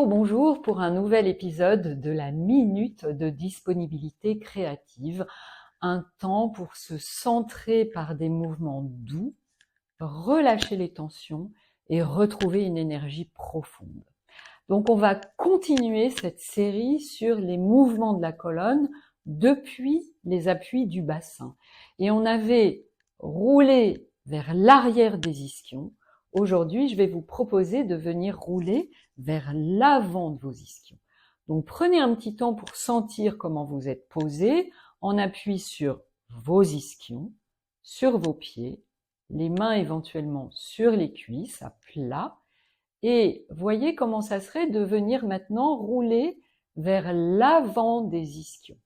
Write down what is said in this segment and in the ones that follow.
Bonjour, bonjour pour un nouvel épisode de la Minute de Disponibilité Créative. Un temps pour se centrer par des mouvements doux, relâcher les tensions et retrouver une énergie profonde. Donc on va continuer cette série sur les mouvements de la colonne depuis les appuis du bassin. Et on avait roulé vers l'arrière des ischions. Aujourd'hui, je vais vous proposer de venir rouler vers l'avant de vos ischions. Donc prenez un petit temps pour sentir comment vous êtes posé, en appui sur vos ischions, sur vos pieds, les mains éventuellement sur les cuisses à plat. Et voyez comment ça serait de venir maintenant rouler vers l'avant des ischions.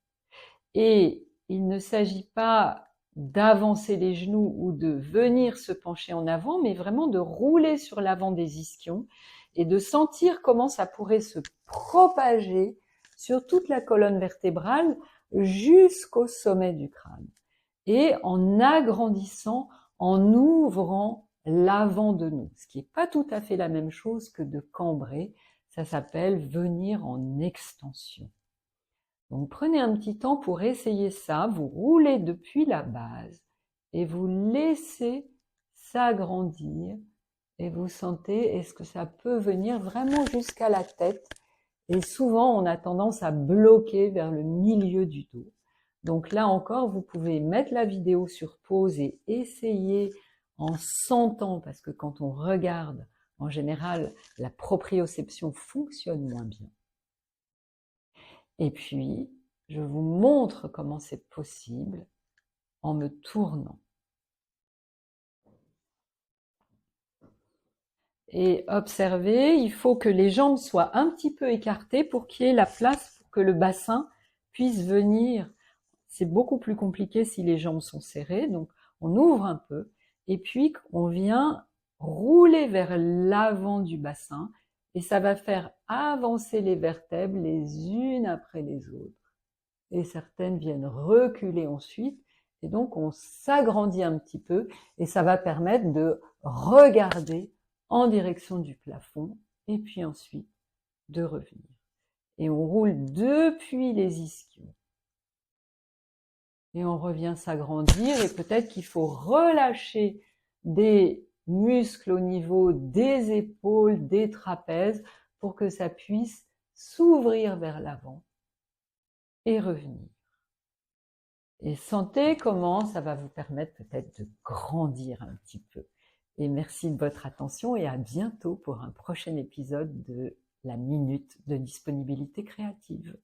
Et il ne s'agit pas d'avancer les genoux ou de venir se pencher en avant, mais vraiment de rouler sur l'avant des ischions et de sentir comment ça pourrait se propager sur toute la colonne vertébrale jusqu'au sommet du crâne. Et en agrandissant, en ouvrant l'avant de nous, ce qui n'est pas tout à fait la même chose que de cambrer, ça s'appelle venir en extension. Donc prenez un petit temps pour essayer ça, vous roulez depuis la base et vous laissez s'agrandir et vous sentez, est-ce que ça peut venir vraiment jusqu'à la tête? Et souvent on a tendance à bloquer vers le milieu du dos. Donc là encore, vous pouvez mettre la vidéo sur pause et essayer en sentant, parce que quand on regarde, en général, la proprioception fonctionne moins bien. Et puis, je vous montre comment c'est possible en me tournant. Et observez, il faut que les jambes soient un petit peu écartées pour qu'il y ait la place pour que le bassin puisse venir. C'est beaucoup plus compliqué si les jambes sont serrées, donc on ouvre un peu et puis on vient rouler vers l'avant du bassin et ça va faire avancer les vertèbres les unes après les autres. Et certaines viennent reculer ensuite et donc on s'agrandit un petit peu et ça va permettre de regarder en direction du plafond et puis ensuite de revenir. Et on roule depuis les ischions. Et on revient s'agrandir et peut-être qu'il faut relâcher des muscles au niveau des épaules, des trapèzes pour que ça puisse s'ouvrir vers l'avant et revenir. Et sentez comment ça va vous permettre peut-être de grandir un petit peu. Et merci de votre attention et à bientôt pour un prochain épisode de la Minute de Disponibilité Créative.